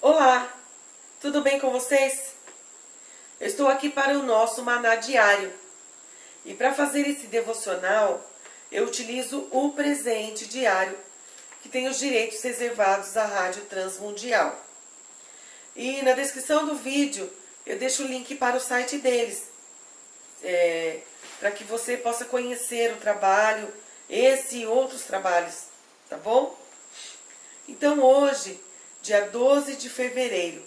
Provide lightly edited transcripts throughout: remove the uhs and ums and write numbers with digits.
Olá, tudo bem com vocês? Eu estou aqui para o nosso maná diário. E para fazer esse devocional, eu utilizo o presente diário, que tem os direitos reservados à Rádio Transmundial. E na descrição do vídeo, eu deixo o link para o site deles, para que você possa conhecer o trabalho, esse e outros trabalhos, tá bom? Então hoje, dia 12 de fevereiro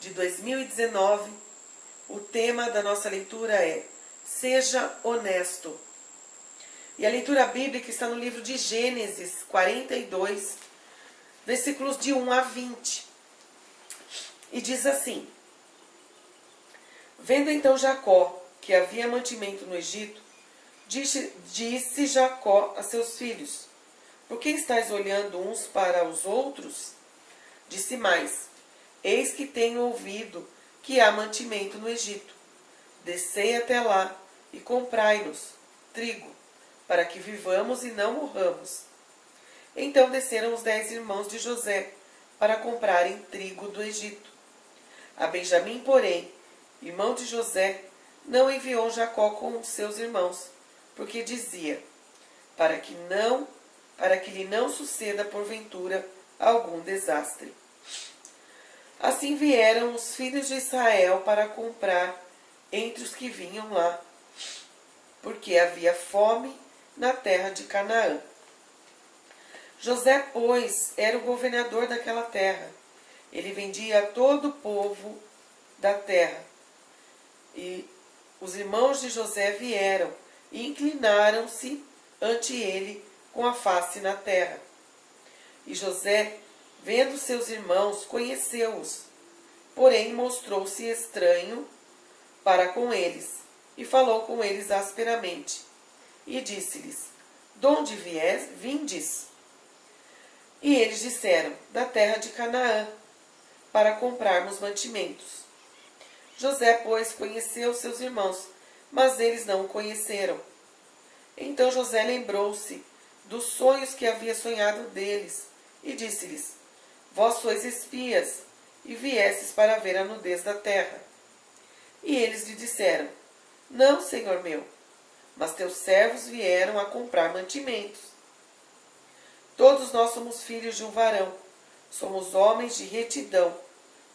de 2019, o tema da nossa leitura é Seja Honesto. E a leitura bíblica está no livro de Gênesis 42, versículos de 1 a 20. E diz assim: Vendo então Jacó que havia mantimento no Egito, disse Jacó a seus filhos: Por que estáis olhando uns para os outros? Disse mais: Eis que tenho ouvido que há mantimento no Egito. Descei até lá e comprai-nos trigo, para que vivamos e não morramos. Então desceram os 10 irmãos de José para comprarem trigo do Egito. A Benjamim, porém, irmão de José, não enviou Jacó com seus irmãos, porque dizia: para que lhe não suceda porventura algum desastre. Assim vieram os filhos de Israel para comprar entre os que vinham lá, porque havia fome na terra de Canaã. José, pois, era o governador daquela terra. Ele vendia a todo o povo da terra. E os irmãos de José vieram e inclinaram-se ante ele com a face na terra. E José, vendo seus irmãos, conheceu-os, porém mostrou-se estranho para com eles, e falou com eles asperamente, e disse-lhes: De onde vindes? E eles disseram: Da terra de Canaã, para comprarmos mantimentos. José, pois, conheceu seus irmãos, mas eles não o conheceram. Então José lembrou-se dos sonhos que havia sonhado deles, e disse-lhes: Vós sois espias, e viestes para ver a nudez da terra. E eles lhe disseram: Não, senhor meu, mas teus servos vieram a comprar mantimentos. Todos nós somos filhos de um varão, somos homens de retidão.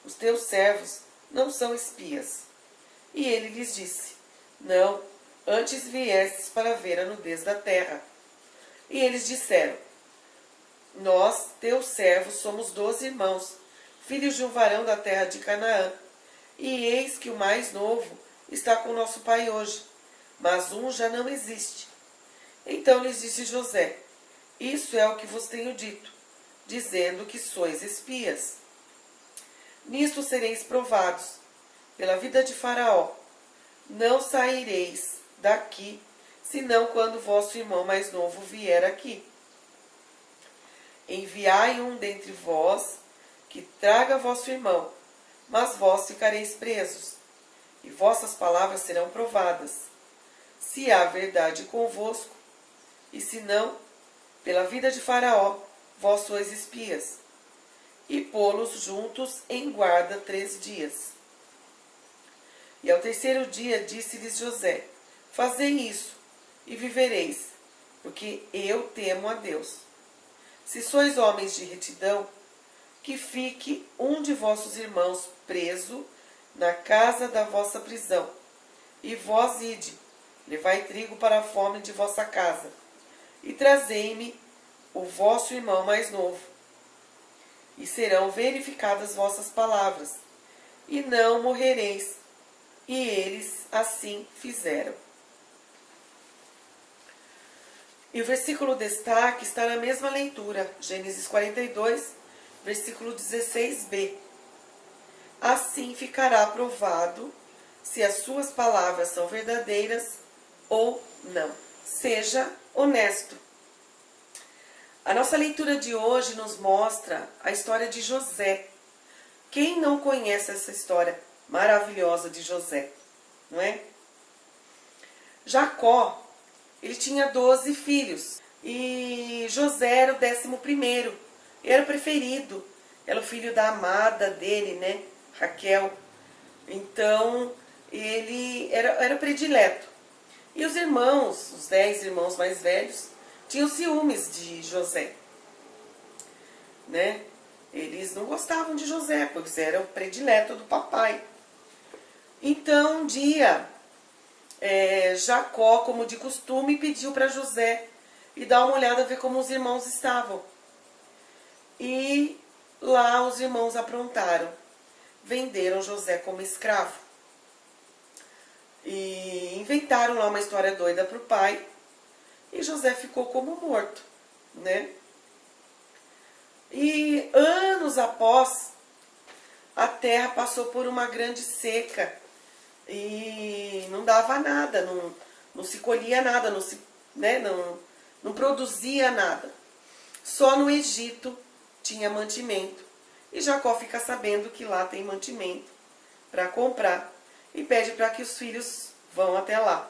Os teus servos não são espias. E ele lhes disse: Não, antes viestes para ver a nudez da terra. E eles disseram: Nós, teus servos, somos 12 irmãos, filhos de um varão da terra de Canaã. E eis que o mais novo está com nosso pai hoje, mas um já não existe. Então lhes disse José: Isso é o que vos tenho dito, dizendo que sois espias. Nisto sereis provados, pela vida de Faraó. Não saireis daqui, senão quando vosso irmão mais novo vier aqui. Enviai um dentre vós, que traga vosso irmão, mas vós ficareis presos, e vossas palavras serão provadas, se há verdade convosco, e se não, pela vida de Faraó, vós sois espias, e pô-los juntos em guarda 3 dias. E ao 3º dia disse-lhes José: Fazei isso, e vivereis, porque eu temo a Deus. Se sois homens de retidão, que fique um de vossos irmãos preso na casa da vossa prisão. E vós ide, levai trigo para a fome de vossa casa, e trazei-me o vosso irmão mais novo. E serão verificadas vossas palavras, e não morrereis. E eles assim fizeram. E o versículo destaque está na mesma leitura, Gênesis 42, versículo 16b. Assim ficará provado se as suas palavras são verdadeiras ou não. Seja honesto. A nossa leitura de hoje nos mostra a história de José. Quem não conhece essa história maravilhosa de José, não é? Jacó, ele tinha 12 filhos e José era o 11º, era o preferido. era o filho da amada dele, né? Raquel. Então, ele era predileto. E os irmãos, os 10 irmãos mais velhos, tinham ciúmes de José, né? Eles não gostavam de José, pois era o predileto do papai. Então, um dia, Jacó, como de costume, pediu para José ir dar uma olhada, ver como os irmãos estavam. E lá os irmãos aprontaram. Venderam José como escravo. E inventaram lá uma história doida para o pai. E José ficou como morto, né? E anos após, a terra passou por uma grande seca. E não dava nada, não se colhia nada, não produzia nada. Só no Egito tinha mantimento. E Jacó fica sabendo que lá tem mantimento para comprar e pede para que os filhos vão até lá.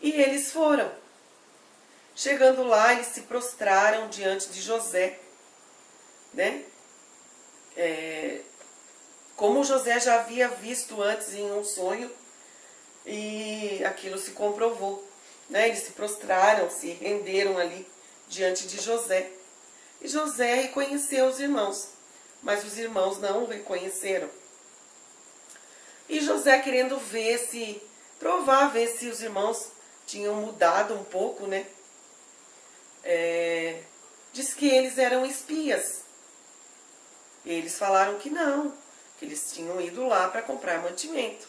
E eles foram. Chegando lá, eles se prostraram diante de José, né? Como José já havia visto antes em um sonho, e aquilo se comprovou, né? Eles se prostraram, se renderam ali diante de José. E José reconheceu os irmãos, mas os irmãos não o reconheceram. E José, querendo ver se os irmãos tinham mudado um pouco, né? Diz que eles eram espias. E eles falaram que não, que eles tinham ido lá para comprar mantimento,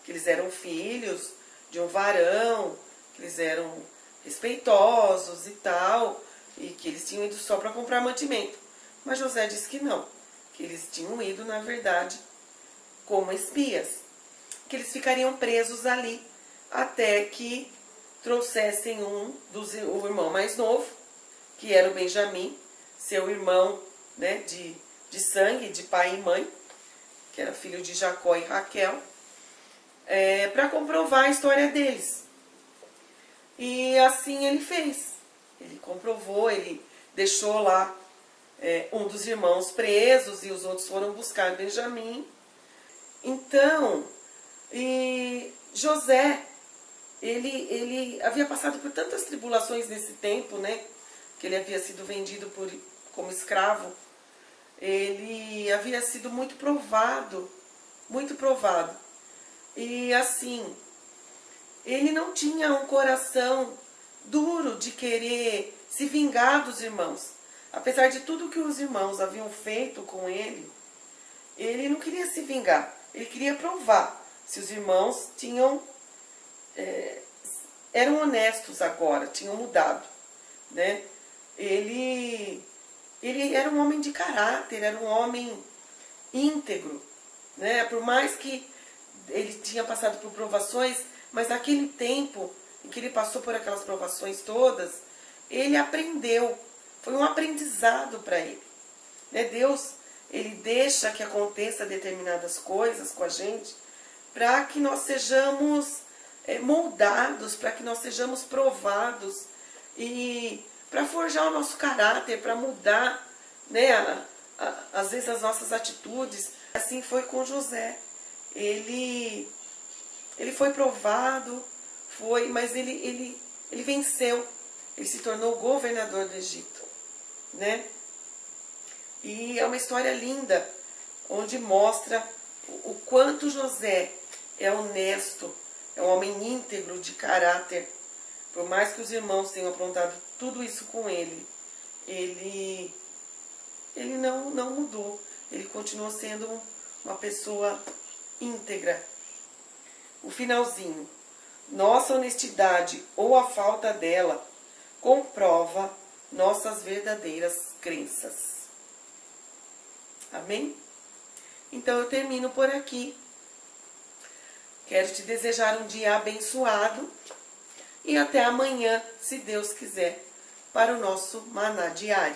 que eles eram filhos de um varão, que eles eram respeitosos e tal, e que eles tinham ido só para comprar mantimento. Mas José disse que não, que eles tinham ido, na verdade, como espias, que eles ficariam presos ali até que trouxessem o irmão mais novo, que era o Benjamim, seu irmão, né, de sangue, de pai e mãe, que era filho de Jacó e Raquel, para comprovar a história deles. E assim ele fez. Ele comprovou, ele deixou lá um dos irmãos presos e os outros foram buscar Benjamim. Então, José, ele havia passado por tantas tribulações nesse tempo, né? Que ele havia sido vendido como escravo. Ele havia sido muito provado, muito provado. E assim, ele não tinha um coração duro de querer se vingar dos irmãos. Apesar de tudo que os irmãos haviam feito com ele não queria se vingar. Ele queria provar se os irmãos eram honestos agora, tinham mudado, né? Ele era um homem de caráter, era um homem íntegro, né? Por mais que ele tinha passado por provações, mas naquele tempo em que ele passou por aquelas provações todas, ele aprendeu, foi um aprendizado para ele, né? Deus, ele deixa que aconteça determinadas coisas com a gente para que nós sejamos moldados, para que nós sejamos provados e para forjar o nosso caráter, para mudar, né, às vezes as nossas atitudes. Assim foi com José. Ele foi provado, mas ele venceu. Ele se tornou governador do Egito, né? E é uma história linda, onde mostra o quanto José é honesto, é um homem íntegro de caráter. Por mais que os irmãos tenham aprontado tudo isso com ele, ele não mudou. Ele continuou sendo uma pessoa íntegra. O finalzinho. Nossa honestidade ou a falta dela comprova nossas verdadeiras crenças. Amém? Então eu termino por aqui. Quero te desejar um dia abençoado e até amanhã, se Deus quiser, para o nosso maná diário.